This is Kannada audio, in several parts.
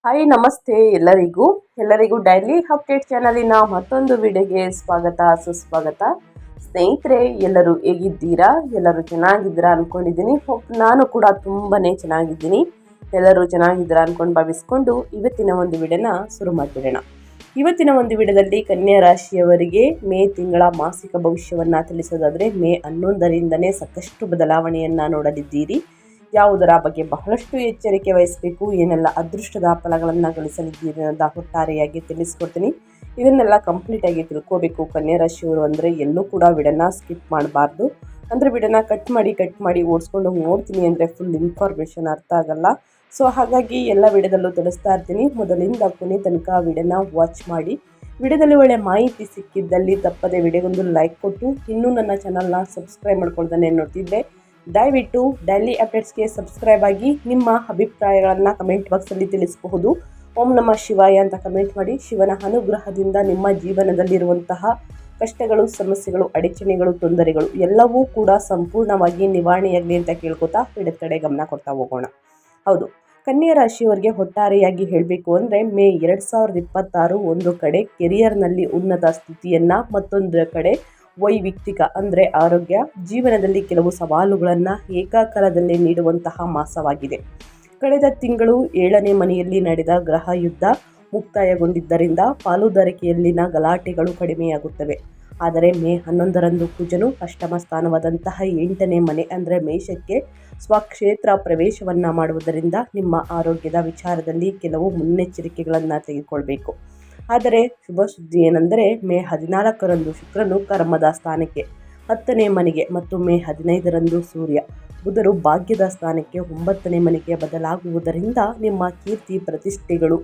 ಹಾಯ್ ನಮಸ್ತೆ ಎಲ್ಲರಿಗೂ ಡೈಲಿ ಅಪ್ಡೇಟ್ ಚಾನಲಿನ ಮತ್ತೊಂದು ವಿಡಿಯೋಗೆ ಸ್ವಾಗತ ಸುಸ್ವಾಗತ. ಸ್ನೇಹಿತರೆ, ಎಲ್ಲರೂ ಹೇಗಿದ್ದೀರಾ? ಎಲ್ಲರೂ ಚೆನ್ನಾಗಿದ್ದೀರಾ ಅನ್ಕೊಂಡಿದ್ದೀನಿ. ನಾನು ಕೂಡ ತುಂಬಾನೇ ಚೆನ್ನಾಗಿದ್ದೀನಿ. ಎಲ್ಲರೂ ಚೆನ್ನಾಗಿದ್ದೀರಾ ಅನ್ಕೊಂಡು ಭಾವಿಸ್ಕೊಂಡು ಇವತ್ತಿನ ಒಂದು ವಿಡಿಯೋನ ಶುರು ಮಾಡಿಬಿಡೋಣ. ಇವತ್ತಿನ ಒಂದು ವಿಡಿಯೋದಲ್ಲಿ ಕನ್ಯಾ ರಾಶಿಯವರಿಗೆ ಮೇ ತಿಂಗಳ ಮಾಸಿಕ ಭವಿಷ್ಯವನ್ನ ತಿಳಿಸೋದಾದ್ರೆ ಮೇ 11ರಿಂದನೇ ಸಾಕಷ್ಟು ಬದಲಾವಣೆಯನ್ನ ನೋಡಲಿದ್ದೀರಿ. ಯಾವುದರ ಬಗ್ಗೆ ಬಹಳಷ್ಟು ಎಚ್ಚರಿಕೆ ವಹಿಸಬೇಕು, ಏನೆಲ್ಲ ಅದೃಷ್ಟದ ಫಲಗಳನ್ನು ಗಳಿಸಲಿದ್ದೀರಿ ಅಂತ ಒಟ್ಟಾರೆಯಾಗಿ ತಿಳಿಸ್ಕೊಡ್ತೀನಿ. ಇದನ್ನೆಲ್ಲ ಕಂಪ್ಲೀಟಾಗಿ ತಿಳ್ಕೋಬೇಕು ಕನ್ಯಾ ರಾಶಿಯವರು ಅಂದರೆ ಎಲ್ಲೂ ಕೂಡ ವಿಡಿಯೋನ ಸ್ಕಿಪ್ ಮಾಡಬಾರ್ದು. ಅಂದರೆ ವಿಡಿಯೋನ ಕಟ್ ಮಾಡಿ ಓಡಿಸ್ಕೊಂಡು ನೋಡ್ತೀನಿ ಅಂದರೆ ಫುಲ್ ಇನ್ಫಾರ್ಮೇಷನ್ ಅರ್ಥ ಆಗಲ್ಲ. ಸೊ ಹಾಗಾಗಿ ಎಲ್ಲ ವಿಡಿಯೋದಲ್ಲೂ ತಿಳಿಸ್ತಾ ಇರ್ತೀನಿ. ಮೊದಲಿಂದ ಕೊನೆ ತನಕ ವಿಡಿಯೋನ ವಾಚ್ ಮಾಡಿ. ವಿಡಿಯೋದಲ್ಲಿ ಒಳ್ಳೆ ಮಾಹಿತಿ ಸಿಕ್ಕಿದ್ದಲ್ಲಿ ತಪ್ಪದೆ ವಿಡಿಯೋಗೊಂದು ಲೈಕ್ ಕೊಟ್ಟು ಇನ್ನೂ ನನ್ನ ಚಾನಲ್ನ ಸಬ್ಸ್ಕ್ರೈಬ್ ಮಾಡ್ಕೊಳ್ತಾನೆ ನೋಡ್ತಿದ್ದೆ ದಯವಿಟ್ಟು ಡೈಲಿ ಅಪ್ಡೇಟ್ಸ್ಗೆ ಸಬ್ಸ್ಕ್ರೈಬ್ ಆಗಿ ನಿಮ್ಮ ಅಭಿಪ್ರಾಯಗಳನ್ನು ಕಮೆಂಟ್ ಬಾಕ್ಸಲ್ಲಿ ತಿಳಿಸಬಹುದು. ಓಂ ನಮಃ ಶಿವಾಯ ಅಂತ ಕಮೆಂಟ್ ಮಾಡಿ. ಶಿವನ ಅನುಗ್ರಹದಿಂದ ನಿಮ್ಮ ಜೀವನದಲ್ಲಿರುವಂತಹ ಕಷ್ಟಗಳು, ಸಮಸ್ಯೆಗಳು, ಅಡಚಣೆಗಳು, ತೊಂದರೆಗಳು ಎಲ್ಲವೂ ಕೂಡ ಸಂಪೂರ್ಣವಾಗಿ ನಿವಾರಣೆಯಾಗಲಿ ಅಂತ ಕೇಳ್ಕೊತಾ ವಿಡಿಯೋ ಕಡೆ ಗಮನ ಕೊಡ್ತಾ ಹೋಗೋಣ. ಹೌದು, ಕನ್ಯಾ ರಾಶಿಯವರಿಗೆ ಒಟ್ಟಾರೆಯಾಗಿ ಹೇಳಬೇಕು ಅಂದರೆ ಮೇ 2026 ಒಂದು ಕಡೆ ಕೆರಿಯರ್ನಲ್ಲಿ ಉನ್ನತ ಸ್ಥಿತಿಯನ್ನು, ಮತ್ತೊಂದು ಕಡೆ ವೈಯಕ್ತಿಕ ಅಂದರೆ ಆರೋಗ್ಯ, ಜೀವನದಲ್ಲಿ ಕೆಲವು ಸವಾಲುಗಳನ್ನು ಏಕಕಾಲದಲ್ಲಿ ನೀಡುವಂತಹ ಮಾಸವಾಗಿದೆ. ಕಳೆದ ತಿಂಗಳು 7ನೇ ಮನೆಯಲ್ಲಿ ನಡೆದ ಗ್ರಹ ಯುದ್ಧ ಮುಕ್ತಾಯಗೊಂಡಿದ್ದರಿಂದ ಪಾಲುದಾರಿಕೆಯಲ್ಲಿನ ಗಲಾಟೆಗಳು ಕಡಿಮೆಯಾಗುತ್ತವೆ. ಆದರೆ ಮೇ 11ರಂದು ಕುಜನು ಅಷ್ಟಮ ಸ್ಥಾನವಾದಂತಹ 8ನೇ ಮನೆ ಅಂದರೆ ಮೇಷಕ್ಕೆ ಸ್ವಕ್ಷೇತ್ರ ಪ್ರವೇಶವನ್ನು ಮಾಡುವುದರಿಂದ ನಿಮ್ಮ ಆರೋಗ್ಯದ ವಿಚಾರದಲ್ಲಿ ಕೆಲವು ಮುನ್ನೆಚ್ಚರಿಕೆಗಳನ್ನು ತೆಗೆದುಕೊಳ್ಬೇಕು. ಆದರೆ ಶುಭ ಸುದ್ದಿ ಏನೆಂದರೆ ಮೇ 14ರಂದು ಶುಕ್ರನು ಕರ್ಮದ ಸ್ಥಾನಕ್ಕೆ 10ನೇ ಮನೆಗೆ ಮತ್ತು ಮೇ 15ರಂದು ಸೂರ್ಯ ಬುಧರು ಭಾಗ್ಯದ ಸ್ಥಾನಕ್ಕೆ 9ನೇ ಮನೆಗೆ ಬದಲಾಗುವುದರಿಂದ ನಿಮ್ಮ ಕೀರ್ತಿ ಪ್ರತಿಷ್ಠೆಗಳು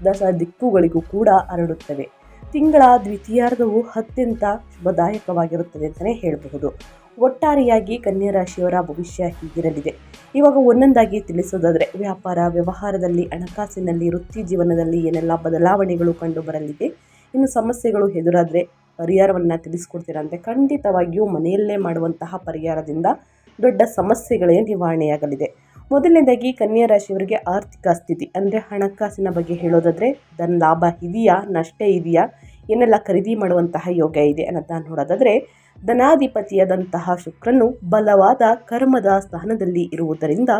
ದಶ ದಿಕ್ಕುಗಳಿಗೂ ಕೂಡ ಹರಡುತ್ತವೆ. ತಿಂಗಳ ದ್ವಿತೀಯಾರ್ಧವು ಅತ್ಯಂತ ಶುಭದಾಯಕವಾಗಿರುತ್ತದೆ ಅಂತಲೇ ಹೇಳಬಹುದು. ಒಟ್ಟಾರೆಯಾಗಿ ಕನ್ಯಾ ರಾಶಿಯವರ ಭವಿಷ್ಯ ಹೀಗಿರಲಿದೆ. ಇವಾಗ ಒಂದೊಂದಾಗಿ ತಿಳಿಸೋದಾದರೆ ವ್ಯಾಪಾರ ವ್ಯವಹಾರದಲ್ಲಿ, ಹಣಕಾಸಿನಲ್ಲಿ, ವೃತ್ತಿ ಜೀವನದಲ್ಲಿ ಏನೆಲ್ಲ ಬದಲಾವಣೆಗಳು ಕಂಡು ಬರಲಿದೆ, ಇನ್ನು ಸಮಸ್ಯೆಗಳು ಎದುರಾದರೆ ಪರಿಹಾರವನ್ನು ತಿಳಿಸ್ಕೊಡ್ತೀರಂತೆ. ಖಂಡಿತವಾಗಿಯೂ ಮನೆಯಲ್ಲೇ ಮಾಡುವಂತಹ ಪರಿಹಾರದಿಂದ ದೊಡ್ಡ ಸಮಸ್ಯೆಗಳೇ ನಿವಾರಣೆಯಾಗಲಿದೆ. ಮೊದಲನೇದಾಗಿ ಕನ್ಯಾ ರಾಶಿಯವರಿಗೆ ಆರ್ಥಿಕ ಸ್ಥಿತಿ ಅಂದರೆ ಹಣಕಾಸಿನ ಬಗ್ಗೆ ಹೇಳೋದಾದರೆ ಧನ ಲಾಭ ಇದೆಯಾ, ನಷ್ಟ ಇದೆಯಾ, ಏನೆಲ್ಲ ಖರೀದಿ ಮಾಡುವಂತಹ ಯೋಗ ಇದೆ ಅಂತ ನೋಡೋದಾದರೆ ಧನಾಧಿಪತಿಯಾದಂತಹ ಶುಕ್ರನು ಬಲವಾದ ಕರ್ಮದ ಸ್ಥಾನದಲ್ಲಿ ಇರುವುದರಿಂದ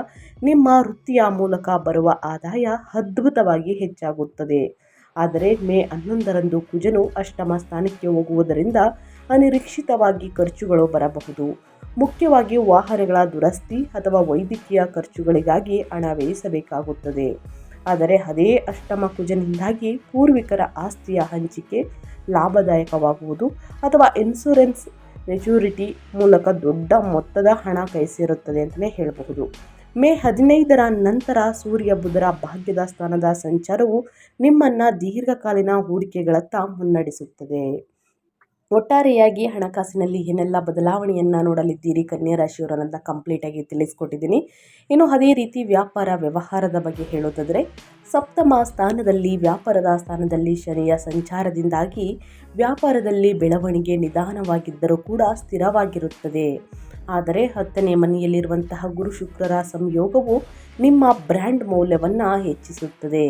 ನಿಮ್ಮ ವೃತ್ತಿಯ ಮೂಲಕ ಬರುವ ಆದಾಯ ಅದ್ಭುತವಾಗಿ ಹೆಚ್ಚಾಗುತ್ತದೆ. ಆದರೆ ಮೇ 11ರಂದು ಕುಜನು ಅಷ್ಟಮ ಸ್ಥಾನಕ್ಕೆ ಹೋಗುವುದರಿಂದ ಅನಿರೀಕ್ಷಿತವಾಗಿ ಖರ್ಚುಗಳು ಬರಬಹುದು. ಮುಖ್ಯವಾಗಿ ವಾಹನಗಳ ದುರಸ್ತಿ ಅಥವಾ ವೈದ್ಯಕೀಯ ಖರ್ಚುಗಳಿಗಾಗಿ ಹಣ ವ್ಯಯಿಸಬೇಕಾಗುತ್ತದೆ. ಆದರೆ ಅದೇ ಅಷ್ಟಮ ಕುಜನಿಂದಾಗಿ ಪೂರ್ವಿಕರ ಆಸ್ತಿಯ ಹಂಚಿಕೆ ಲಾಭದಾಯಕವಾಗುವುದು ಅಥವಾ ಇನ್ಶೂರೆನ್ಸ್ ಮೆಚುರಿಟಿ ಮೂಲಕ ದೊಡ್ಡ ಮೊತ್ತದ ಹಣ ಕೈ ಸೇರುತ್ತದೆ ಅಂತಲೇ ಹೇಳಬಹುದು. ಮೇ 15ರ ನಂತರ ಸೂರ್ಯ ಬುಧರ ಭಾಗ್ಯದ ಸ್ಥಾನದ ಸಂಚಾರವು ನಿಮ್ಮನ್ನು ದೀರ್ಘಕಾಲೀನ ಹೂಡಿಕೆಗಳತ್ತ ಮುನ್ನಡೆಸುತ್ತದೆ. ಒಟ್ಟಾರೆಯಾಗಿ ಹಣಕಾಸಿನಲ್ಲಿ ಏನೆಲ್ಲ ಬದಲಾವಣೆಯನ್ನು ನೋಡಲಿದ್ದೀರಿ ಕನ್ಯಾ ರಾಶಿಯವರನ್ನ ಕಂಪ್ಲೀಟಾಗಿ ತಿಳಿಸ್ಕೊಟ್ಟಿದ್ದೀನಿ. ಇನ್ನು ಅದೇ ರೀತಿ ವ್ಯಾಪಾರ ವ್ಯವಹಾರದ ಬಗ್ಗೆ ಹೇಳೋದಾದರೆ ಸಪ್ತಮ ಸ್ಥಾನದಲ್ಲಿ ವ್ಯಾಪಾರದ ಸ್ಥಾನದಲ್ಲಿ ಶನಿಯ ಸಂಚಾರದಿಂದಾಗಿ ವ್ಯಾಪಾರದಲ್ಲಿ ಬೆಳವಣಿಗೆ ನಿಧಾನವಾಗಿದ್ದರೂ ಕೂಡ ಸ್ಥಿರವಾಗಿರುತ್ತದೆ. ಆದರೆ 10ನೇ ಮನೆಯಲ್ಲಿರುವಂತಹ ಗುರು ಶುಕ್ರರ ಸಂಯೋಗವು ನಿಮ್ಮ ಬ್ರ್ಯಾಂಡ್ ಮೌಲ್ಯವನ್ನು ಹೆಚ್ಚಿಸುತ್ತದೆ.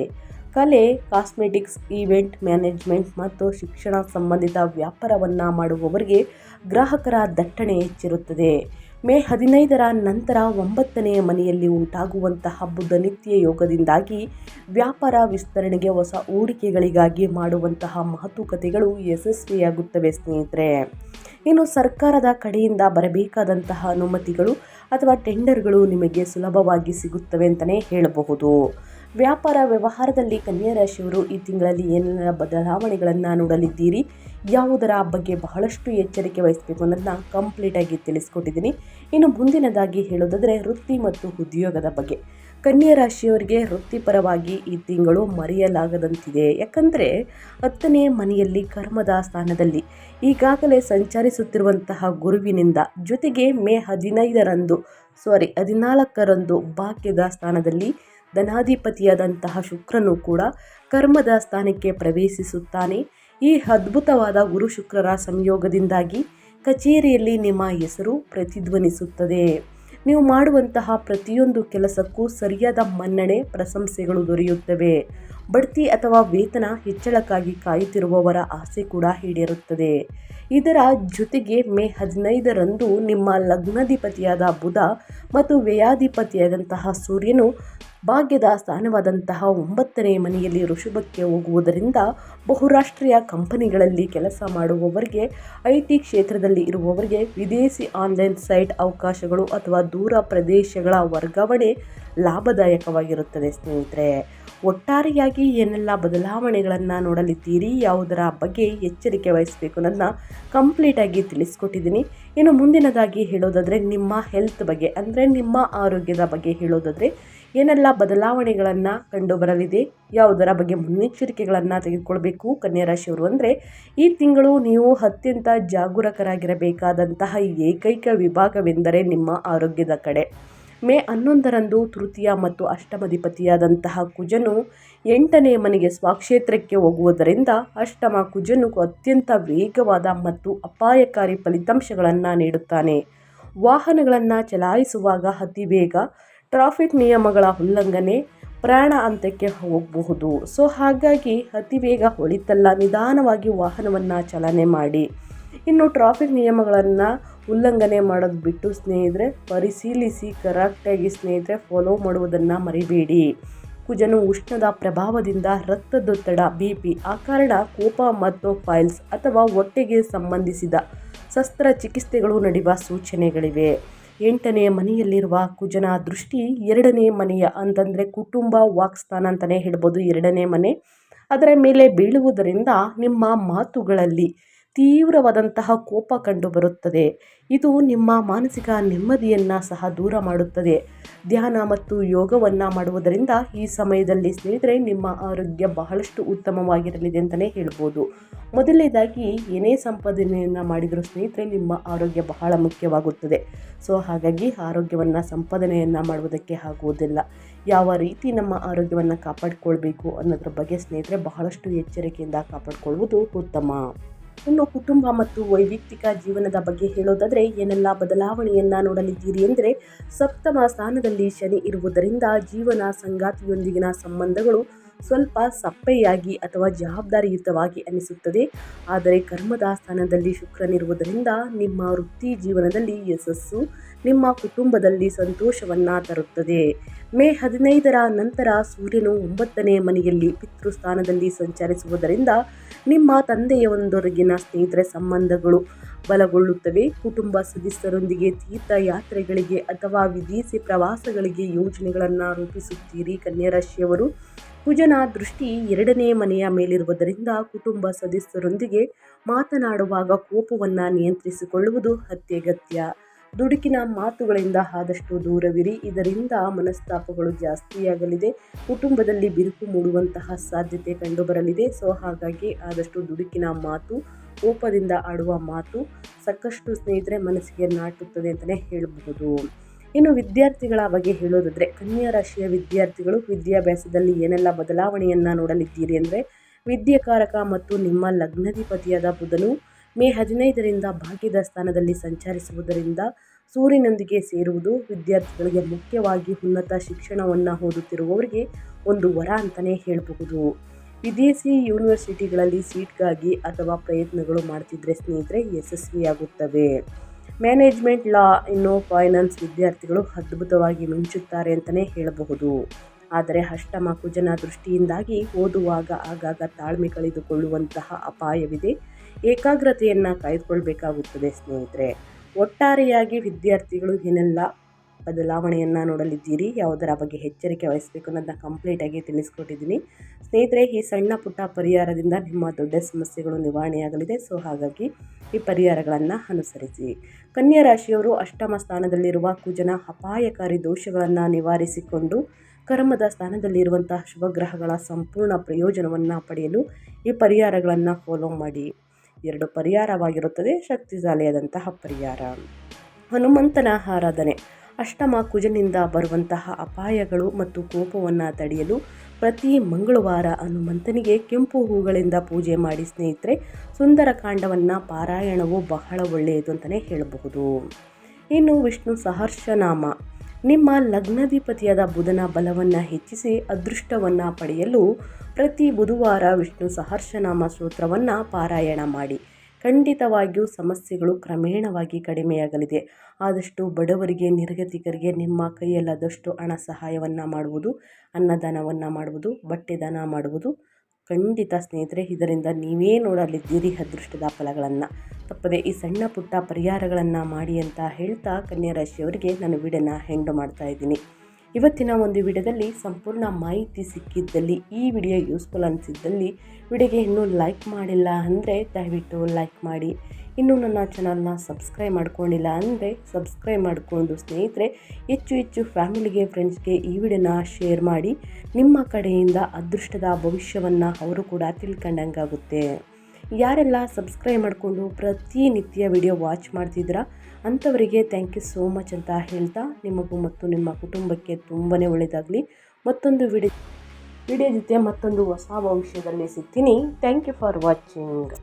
ಕಲೆ, ಕಾಸ್ಮೆಟಿಕ್ಸ್, ಈವೆಂಟ್ ಮ್ಯಾನೇಜ್ಮೆಂಟ್ ಮತ್ತು ಶಿಕ್ಷಣ ಸಂಬಂಧಿತ ವ್ಯಾಪಾರವನ್ನು ಮಾಡುವವರಿಗೆ ಗ್ರಾಹಕರ ದಟ್ಟಣೆ ಹೆಚ್ಚಿರುತ್ತದೆ. ಮೇ 15ರ ನಂತರ 9ನೇ ಮನೆಯಲ್ಲಿ ಉಂಟಾಗುವಂತಹ ಬುಧ ನಿತ್ಯ ಯೋಗದಿಂದಾಗಿ ವ್ಯಾಪಾರ ವಿಸ್ತರಣೆಗೆ ಹೊಸ ಹೂಡಿಕೆಗಳಿಗಾಗಿ ಮಾಡುವಂತಹ ಮಾತುಕತೆಗಳು ಯಶಸ್ವಿಯಾಗುತ್ತವೆ ಸ್ನೇಹಿತರೆ. ಇನ್ನು ಸರ್ಕಾರದ ಕಡೆಯಿಂದ ಬರಬೇಕಾದಂತಹ ಅನುಮತಿಗಳು ಅಥವಾ ಟೆಂಡರ್ಗಳು ನಿಮಗೆ ಸುಲಭವಾಗಿ ಸಿಗುತ್ತವೆ ಅಂತಲೇ ಹೇಳಬಹುದು. ವ್ಯಾಪಾರ ವ್ಯವಹಾರದಲ್ಲಿ ಕನ್ಯಾ ರಾಶಿಯವರು ಈ ತಿಂಗಳಲ್ಲಿ ಏನೆಲ್ಲ ಬದಲಾವಣೆಗಳನ್ನು ನೋಡಲಿದ್ದೀರಿ, ಯಾವುದರ ಬಗ್ಗೆ ಬಹಳಷ್ಟು ಎಚ್ಚರಿಕೆ ವಹಿಸಬೇಕು ಅನ್ನೋದನ್ನ ಕಂಪ್ಲೀಟಾಗಿ ತಿಳಿಸ್ಕೊಟ್ಟಿದ್ದೀನಿ. ಇನ್ನು ಮುಂದಿನದಾಗಿ ಹೇಳೋದಾದರೆ ವೃತ್ತಿ ಮತ್ತು ಉದ್ಯೋಗದ ಬಗ್ಗೆ. ಕನ್ಯಾ ರಾಶಿಯವರಿಗೆ ವೃತ್ತಿಪರವಾಗಿ ಈ ತಿಂಗಳು ಮರೆಯಲಾಗದಂತಿದೆ. ಯಾಕಂದರೆ 10ನೇ ಮನೆಯಲ್ಲಿ ಕರ್ಮದ ಸ್ಥಾನದಲ್ಲಿ ಈಗಾಗಲೇ ಸಂಚರಿಸುತ್ತಿರುವಂತಹ ಗುರುವಿನಿಂದ ಜೊತೆಗೆ ಮೇ 14ರಂದು ಭಾಗ್ಯದ ಸ್ಥಾನದಲ್ಲಿ ಧನಾಧಿಪತಿಯಾದಂತಹ ಶುಕ್ರನು ಕೂಡ ಕರ್ಮದ ಸ್ಥಾನಕ್ಕೆ ಪ್ರವೇಶಿಸುತ್ತಾನೆ. ಈ ಅದ್ಭುತವಾದ ಗುರು ಶುಕ್ರರ ಸಂಯೋಗದಿಂದಾಗಿ ಕಚೇರಿಯಲ್ಲಿ ನಿಮ್ಮ ಹೆಸರು ಪ್ರತಿಧ್ವನಿಸುತ್ತದೆ. ನೀವು ಮಾಡುವಂತಹ ಪ್ರತಿಯೊಂದು ಕೆಲಸಕ್ಕೂ ಸರಿಯಾದ ಮನ್ನಣೆ, ಪ್ರಶಂಸೆಗಳು ದೊರೆಯುತ್ತವೆ. ಬಡ್ತಿ ಅಥವಾ ವೇತನ ಹೆಚ್ಚಳಕ್ಕಾಗಿ ಕಾಯುತ್ತಿರುವವರ ಆಸೆ ಕೂಡ ಈಡೇರುತ್ತದೆ. ಇದರ ಜೊತೆಗೆ ಮೇ 15ರಂದು ನಿಮ್ಮ ಲಗ್ನಾಧಿಪತಿಯಾದ ಬುಧ ಮತ್ತು ವ್ಯಯಾಧಿಪತಿಯಾದಂತಹ ಸೂರ್ಯನು ಭಾಗ್ಯದ ಸ್ಥಾನವಾದಂತಹ 9ನೇ ಮನೆಯಲ್ಲಿ ಋಷಭಕ್ಕೆ ಹೋಗುವುದರಿಂದ ಬಹುರಾಷ್ಟ್ರೀಯ ಕಂಪನಿಗಳಲ್ಲಿ ಕೆಲಸ ಮಾಡುವವರಿಗೆ, IT ಕ್ಷೇತ್ರದಲ್ಲಿ ಇರುವವರಿಗೆ ವಿದೇಶಿ ಆನ್ಲೈನ್ ಸೈಟ್ ಅವಕಾಶಗಳು ಅಥವಾ ದೂರ ಪ್ರದೇಶಗಳ ವರ್ಗಾವಣೆ ಲಾಭದಾಯಕವಾಗಿರುತ್ತದೆ ಸ್ನೇಹಿತರೆ. ಒಟ್ಟಾರೆಯಾಗಿ ಏನೆಲ್ಲ ಬದಲಾವಣೆಗಳನ್ನು ನೋಡಲಿದ್ದೀರಿ, ಯಾವುದರ ಬಗ್ಗೆ ಎಚ್ಚರಿಕೆ ವಹಿಸಬೇಕು ಅನ್ನೋದನ್ನ ಕಂಪ್ಲೀಟಾಗಿ ತಿಳಿಸ್ಕೊಟ್ಟಿದ್ದೀನಿ. ಇನ್ನು ಮುಂದಿನದಾಗಿ ಹೇಳೋದಾದರೆ ನಿಮ್ಮ ಹೆಲ್ತ್ ಬಗ್ಗೆ ಅಂದರೆ ನಿಮ್ಮ ಆರೋಗ್ಯದ ಬಗ್ಗೆ ಹೇಳೋದಾದರೆ ಏನೆಲ್ಲ ಬದಲಾವಣೆಗಳನ್ನು ಕಂಡು ಬರಲಿದೆ, ಯಾವುದರ ಬಗ್ಗೆ ಮುನ್ನೆಚ್ಚರಿಕೆಗಳನ್ನು ತೆಗೆದುಕೊಳ್ಬೇಕು ಕನ್ಯಾ ರಾಶಿಯವರು ಅಂದರೆ ಈ ತಿಂಗಳು ನೀವು ಅತ್ಯಂತ ಜಾಗರೂಕರಾಗಿರಬೇಕಾದಂತಹ ಏಕೈಕ ವಿಭಾಗವೆಂದರೆ ನಿಮ್ಮ ಆರೋಗ್ಯದ ಕಡೆ. ಮೇ 11ರಂದು ತೃತೀಯ ಮತ್ತು ಅಷ್ಟಮಾಧಿಪತಿಯಾದಂತಹ ಕುಜನು 8ನೇ ಮನೆಗೆ ಸ್ವಕ್ಷೇತ್ರಕ್ಕೆ ಹೋಗುವುದರಿಂದ ಅಷ್ಟಮ ಕುಜನು ಅತ್ಯಂತ ವೇಗವಾದ ಮತ್ತು ಅಪಾಯಕಾರಿ ಫಲಿತಾಂಶಗಳನ್ನು ನೀಡುತ್ತಾನೆ. ವಾಹನಗಳನ್ನು ಚಲಾಯಿಸುವಾಗ ಅತಿ ವೇಗ, ಟ್ರಾಫಿಕ್ ನಿಯಮಗಳ ಉಲ್ಲಂಘನೆ, ಪ್ರಾಣ ಹಂತಕ್ಕೆ ಹೋಗಬಹುದು. ಹಾಗಾಗಿ ಅತಿ ವೇಗ ಹೊಳಿತಲ್ಲ, ನಿಧಾನವಾಗಿ ವಾಹನವನ್ನು ಚಾಲನೆ ಮಾಡಿ. ಇನ್ನು ಟ್ರಾಫಿಕ್ ನಿಯಮಗಳನ್ನು ಉಲ್ಲಂಘನೆ ಮಾಡೋದು ಬಿಟ್ಟು ಸ್ನೇಹಿತರೆ ಪರಿಶೀಲಿಸಿ ಕರೆಕ್ಟಾಗಿ ಸ್ನೇಹಿತರೆ ಫಾಲೋ ಮಾಡುವುದನ್ನು ಮರಿಬೇಡಿ. ಕುಜನು ಉಷ್ಣದ ಪ್ರಭಾವದಿಂದ ರಕ್ತದೊತ್ತಡ, BP, ಆ ಕಾರಣ ಕೋಪ ಮತ್ತು ಫೈಲ್ಸ್ ಅಥವಾ ಹೊಟ್ಟೆಗೆ ಸಂಬಂಧಿಸಿದ ಶಸ್ತ್ರಚಿಕಿತ್ಸೆಗಳು ನಡೆಯುವ ಸೂಚನೆಗಳಿವೆ. 8ನೇ ಮನೆಯಲ್ಲಿರುವ ಕುಜನ ದೃಷ್ಟಿ 2ನೇ ಮನೆಯ ಅಂತಂದರೆ ಕುಟುಂಬ ವಾಕ್ಸ್ಥಾನ ಅಂತಲೇ ಹೇಳ್ಬೋದು, 2ನೇ ಮನೆ ಅದರ ಮೇಲೆ ಬೀಳುವುದರಿಂದ ನಿಮ್ಮ ಮಾತುಗಳಲ್ಲಿ ತೀವ್ರವಾದಂತಹ ಕೋಪ ಕಂಡುಬರುತ್ತದೆ. ಇದು ನಿಮ್ಮ ಮಾನಸಿಕ ನೆಮ್ಮದಿಯನ್ನು ಸಹ ದೂರ ಮಾಡುತ್ತದೆ. ಧ್ಯಾನ ಮತ್ತು ಯೋಗವನ್ನು ಮಾಡುವುದರಿಂದ ಈ ಸಮಯದಲ್ಲಿ ಸ್ನೇಹಿತರೆ ನಿಮ್ಮ ಆರೋಗ್ಯ ಬಹಳಷ್ಟು ಉತ್ತಮವಾಗಿರಲಿದೆ ಅಂತಲೇ ಹೇಳ್ಬೋದು. ಮೊದಲನೇದಾಗಿ ಏನೇ ಸಂಪಾದನೆಯನ್ನು ಮಾಡಿದರೂ ಸ್ನೇಹಿತರೆ ನಿಮ್ಮ ಆರೋಗ್ಯ ಬಹಳ ಮುಖ್ಯವಾಗುತ್ತದೆ. ಹಾಗಾಗಿ ಆರೋಗ್ಯವನ್ನು ಸಂಪಾದನೆಯನ್ನು ಮಾಡುವುದಕ್ಕೆ ಆಗುವುದಿಲ್ಲ. ಯಾವ ರೀತಿ ನಮ್ಮ ಆರೋಗ್ಯವನ್ನು ಕಾಪಾಡಿಕೊಳ್ಬೇಕು ಅನ್ನೋದ್ರ ಬಗ್ಗೆ ಸ್ನೇಹಿತರೆ ಬಹಳಷ್ಟು ಎಚ್ಚರಿಕೆಯಿಂದ ಕಾಪಾಡಿಕೊಳ್ಳುವುದು ಉತ್ತಮ. ಇನ್ನು ಕುಟುಂಬ ಮತ್ತು ವೈಯಕ್ತಿಕ ಜೀವನದ ಬಗ್ಗೆ ಹೇಳೋದಾದರೆ ಏನೆಲ್ಲ ಬದಲಾವಣೆಯನ್ನು ನೋಡಲಿದ್ದೀರಿ ಅಂದರೆ ಸಪ್ತಮ ಸ್ಥಾನದಲ್ಲಿ ಶನಿ ಇರುವುದರಿಂದ ಜೀವನ ಸಂಗಾತಿಯೊಂದಿಗಿನ ಸಂಬಂಧಗಳು ಸ್ವಲ್ಪ ಸಪ್ಪೆಯಾಗಿ ಅಥವಾ ಜವಾಬ್ದಾರಿಯುತವಾಗಿ ಅನಿಸುತ್ತದೆ. ಆದರೆ ಕರ್ಮದ ಸ್ಥಾನದಲ್ಲಿ ಶುಕ್ರನಿರುವುದರಿಂದ ನಿಮ್ಮ ವೃತ್ತಿ ಜೀವನದಲ್ಲಿ ಯಶಸ್ಸು, ನಿಮ್ಮ ಕುಟುಂಬದಲ್ಲಿ ಸಂತೋಷವನ್ನು ತರುತ್ತದೆ. ಮೇ 15ರ ನಂತರ ಸೂರ್ಯನು 9ನೇ ಮನೆಯಲ್ಲಿ ಪಿತೃಸ್ಥಾನದಲ್ಲಿ ಸಂಚರಿಸುವುದರಿಂದ ನಿಮ್ಮ ತಂದೆಯವರೊಂದಿಗಿನ ಸ್ನೇಹಿತರ ಸಂಬಂಧಗಳು ಬಲಗೊಳ್ಳುತ್ತವೆ. ಕುಟುಂಬ ಸದಸ್ಯರೊಂದಿಗೆ ತೀರ್ಥಯಾತ್ರೆಗಳಿಗೆ ಅಥವಾ ವಿದೇಶಿ ಪ್ರವಾಸಗಳಿಗೆ ಯೋಜನೆಗಳನ್ನು ರೂಪಿಸುತ್ತೀರಿ ಕನ್ಯಾ ರಾಶಿಯವರು. ಕುಜನ ದೃಷ್ಟಿ 2ನೇ ಮನೆಯ ಮೇಲಿರುವುದರಿಂದ ಕುಟುಂಬ ಸದಸ್ಯರೊಂದಿಗೆ ಮಾತನಾಡುವಾಗ ಕೋಪವನ್ನು ನಿಯಂತ್ರಿಸಿಕೊಳ್ಳುವುದು ಅತ್ಯಗತ್ಯ. ದುಡುಕಿನ ಮಾತುಗಳಿಂದ ಆದಷ್ಟು ದೂರವಿರಿ, ಇದರಿಂದ ಮನಸ್ತಾಪಗಳು ಜಾಸ್ತಿಯಾಗಲಿದೆ. ಕುಟುಂಬದಲ್ಲಿ ಬಿರುಕು ಮೂಡುವಂತಹ ಸಾಧ್ಯತೆ ಕಂಡುಬರಲಿದೆ. ಹಾಗಾಗಿ ಆದಷ್ಟು ದುಡುಕಿನ ಮಾತು, ಕೋಪದಿಂದ ಆಡುವ ಮಾತು ಸಾಕಷ್ಟು ಸ್ನೇಹಿತರೆ ಮನಸ್ಸಿಗೆ ನಾಟುತ್ತದೆ ಅಂತಲೇ ಹೇಳಬಹುದು. ಇನ್ನು ವಿದ್ಯಾರ್ಥಿಗಳ ಬಗ್ಗೆ ಹೇಳೋದಾದರೆ ಕನ್ಯಾ ರಾಶಿಯ ವಿದ್ಯಾರ್ಥಿಗಳು ವಿದ್ಯಾಭ್ಯಾಸದಲ್ಲಿ ಏನೆಲ್ಲ ಬದಲಾವಣೆಯನ್ನು ನೋಡಲಿದ್ದೀರಿ ಅಂದರೆ ವಿದ್ಯಾಕಾರಕ ಮತ್ತು ನಿಮ್ಮ ಲಗ್ನಾಧಿಪತಿಯಾದ ಬುಧನು ಮೇ 15ರಿಂದ ಭಾಗ್ಯದ ಸ್ಥಾನದಲ್ಲಿ ಸಂಚರಿಸುವುದರಿಂದ ಸೂರ್ಯನೊಂದಿಗೆ ಸೇರುವುದು ವಿದ್ಯಾರ್ಥಿಗಳಿಗೆ, ಮುಖ್ಯವಾಗಿ ಉನ್ನತ ಶಿಕ್ಷಣವನ್ನು ಓದುತ್ತಿರುವವರಿಗೆ ಒಂದು ವರ ಅಂತಲೇ ಹೇಳಬಹುದು. ವಿದೇಶಿ ಯೂನಿವರ್ಸಿಟಿಗಳಲ್ಲಿ ಸೀಟ್ಗಾಗಿ ಅಥವಾ ಪ್ರಯತ್ನಗಳು ಮಾಡ್ತಿದ್ರೆ ಸ್ನೇಹಿತರೆ ಯಶಸ್ವಿಯಾಗುತ್ತವೆ. ಮ್ಯಾನೇಜ್ಮೆಂಟ್, ಲಾ, ಇನ್ನು ಫೈನಾನ್ಸ್ ವಿದ್ಯಾರ್ಥಿಗಳು ಅದ್ಭುತವಾಗಿ ಮಿಂಚುತ್ತಾರೆ ಅಂತಲೇ ಹೇಳಬಹುದು. ಆದರೆ ಅಷ್ಟಮ ಕುಜನ ದೃಷ್ಟಿಯಿಂದಾಗಿ ಓದುವಾಗ ಆಗಾಗ ತಾಳ್ಮೆ ಕಳೆದುಕೊಳ್ಳುವಂತಹ ಅಪಾಯವಿದೆ. ಏಕಾಗ್ರತೆಯನ್ನು ಕಾಯ್ದುಕೊಳ್ಬೇಕಾಗುತ್ತದೆ ಸ್ನೇಹಿತರೆ. ಒಟ್ಟಾರೆಯಾಗಿ ವಿದ್ಯಾರ್ಥಿಗಳು ಏನೆಲ್ಲ ಬದಲಾವಣೆಯನ್ನು ನೋಡಲಿದ್ದೀರಿ, ಯಾವುದರ ಬಗ್ಗೆ ಎಚ್ಚರಿಕೆ ವಹಿಸಬೇಕು ಅನ್ನೋದನ್ನ ಕಂಪ್ಲೀಟಾಗಿ ತಿಳಿಸ್ಕೊಟ್ಟಿದ್ದೀನಿ ಸ್ನೇಹಿತರೆ. ಈ ಸಣ್ಣ ಪುಟ್ಟ ಪರಿಹಾರದಿಂದ ನಿಮ್ಮ ದೊಡ್ಡ ಸಮಸ್ಯೆಗಳು ನಿವಾರಣೆಯಾಗಲಿದೆ. ಹಾಗಾಗಿ ಈ ಪರಿಹಾರಗಳನ್ನು ಅನುಸರಿಸಿ. ಕನ್ಯಾ ರಾಶಿಯವರು ಅಷ್ಟಮ ಸ್ಥಾನದಲ್ಲಿರುವ ಕುಜನ ಅಪಾಯಕಾರಿ ದೋಷಗಳನ್ನು ನಿವಾರಿಸಿಕೊಂಡು ಕರ್ಮದ ಸ್ಥಾನದಲ್ಲಿರುವಂತಹ ಶುಭಗ್ರಹಗಳ ಸಂಪೂರ್ಣ ಪ್ರಯೋಜನವನ್ನು ಪಡೆಯಲು ಈ ಪರಿಹಾರಗಳನ್ನು ಫಾಲೋ ಮಾಡಿ. 2 ಪರಿಹಾರವಾಗಿರುತ್ತದೆ. ಶಕ್ತಿಶಾಲಿಯಾದಂತಹ ಪರಿಹಾರ ಹನುಮಂತನ ಆರಾಧನೆ. ಅಷ್ಟಮ ಕುಜನಿಂದ ಬರುವಂತಹ ಅಪಾಯಗಳು ಮತ್ತು ಕೋಪವನ್ನು ತಡೆಯಲು ಪ್ರತಿ ಮಂಗಳವಾರ ಹನುಮಂತನಿಗೆ ಕೆಂಪು ಹೂಗಳಿಂದ ಪೂಜೆ ಮಾಡಿ ಸ್ನೇಹಿತರೆ. ಸುಂದರಕಾಂಡವನ್ನು ಪಾರಾಯಣವು ಬಹಳ ಒಳ್ಳೆಯದು ಅಂತಲೇ ಹೇಳಬಹುದು. ಇನ್ನು ವಿಷ್ಣು ಸಹಸ್ರನಾಮ ನಿಮ್ಮ ಲಗ್ನಾಧಿಪತಿಯಾದ ಬುಧನ ಬಲವನ್ನು ಹೆಚ್ಚಿಸಿ ಅದೃಷ್ಟವನ್ನು ಪಡೆಯಲು ಪ್ರತಿ ಬುಧವಾರ ವಿಷ್ಣು ಸಹಸ್ರನಾಮ ಸ್ತೋತ್ರವನ್ನು ಪಾರಾಯಣ ಮಾಡಿ. ಖಂಡಿತವಾಗಿಯೂ ಸಮಸ್ಯೆಗಳು ಕ್ರಮೇಣವಾಗಿ ಕಡಿಮೆಯಾಗಲಿದೆ. ಆದಷ್ಟು ಬಡವರಿಗೆ, ನಿರ್ಗತಿಕರಿಗೆ ನಿಮ್ಮ ಕೈಯಲ್ಲಾದಷ್ಟು ಹಣ ಸಹಾಯವನ್ನು ಮಾಡುವುದು, ಅನ್ನದಾನವನ್ನು ಮಾಡುವುದು, ಬಟ್ಟೆ ದಾನ ಮಾಡುವುದು. ಖಂಡಿತ ಸ್ನೇಹಿತರೆ, ಇದರಿಂದ ನೀವೇ ನೋಡಲಿದ್ದೀರಿ ಅದೃಷ್ಟದ ಫಲಗಳನ್ನು. ತಪ್ಪದೆ ಈ ಸಣ್ಣ ಪುಟ್ಟ ಪರಿಹಾರಗಳನ್ನು ಮಾಡಿ ಅಂತ ಹೇಳ್ತಾ ಕನ್ಯಾ ರಾಶಿಯವರಿಗೆ ನಾನು ವಿಡಿಯೋನ ಎಂಡ್ ಮಾಡ್ತಾ ಇದ್ದೀನಿ. ಇವತ್ತಿನ ಒಂದು ವಿಡಿಯೋದಲ್ಲಿ ಸಂಪೂರ್ಣ ಮಾಹಿತಿ ಸಿಕ್ಕಿದ್ದಲ್ಲಿ, ಈ ವಿಡಿಯೋ ಯೂಸ್ಫುಲ್ ಅನಿಸಿದ್ದಲ್ಲಿ ವಿಡಿಯೋಗೆ ಇನ್ನೂ ಲೈಕ್ ಮಾಡಿಲ್ಲ ಅಂದರೆ ದಯವಿಟ್ಟು ಲೈಕ್ ಮಾಡಿ. ಇನ್ನೂ ನನ್ನ ಚಾನಲ್ನ ಸಬ್ಸ್ಕ್ರೈಬ್ ಮಾಡ್ಕೊಂಡಿಲ್ಲ ಅಂದರೆ ಸಬ್ಸ್ಕ್ರೈಬ್ ಮಾಡಿಕೊಂಡು ಸ್ನೇಹಿತರೆ ಹೆಚ್ಚು ಫ್ಯಾಮಿಲಿಗೆ, ಫ್ರೆಂಡ್ಸ್ಗೆ ಈ ವಿಡಿಯೋನ ಶೇರ್ ಮಾಡಿ. ನಿಮ್ಮ ಕಡೆಯಿಂದ ಅದೃಷ್ಟದ ಭವಿಷ್ಯವನ್ನು ಅವರು ಕೂಡ ತಿಳ್ಕೊಂಡಂಗಾಗುತ್ತೆ. ಯಾರೆಲ್ಲ ಸಬ್ಸ್ಕ್ರೈಬ್ ಮಾಡಿಕೊಂಡು ಪ್ರತಿನಿತ್ಯ ವಿಡಿಯೋ ವಾಚ್ ಮಾಡ್ತಿದ್ದೀರಾ ಅಂಥವರಿಗೆ ಥ್ಯಾಂಕ್ ಯು ಸೋ ಮಚ್ ಅಂತ ಹೇಳ್ತಾ, ನಿಮಗೂ ಮತ್ತು ನಿಮ್ಮ ಕುಟುಂಬಕ್ಕೆ ತುಂಬಾ ಒಳ್ಳೆಯದಾಗಲಿ. ಮತ್ತೊಂದು ವಿಡಿಯೋ ಜೊತೆ ಮತ್ತೊಂದು ಹೊಸ ಭವಿಷ್ಯದಲ್ಲಿ ಸಿಗ್ತೀನಿ. Thank you for watching.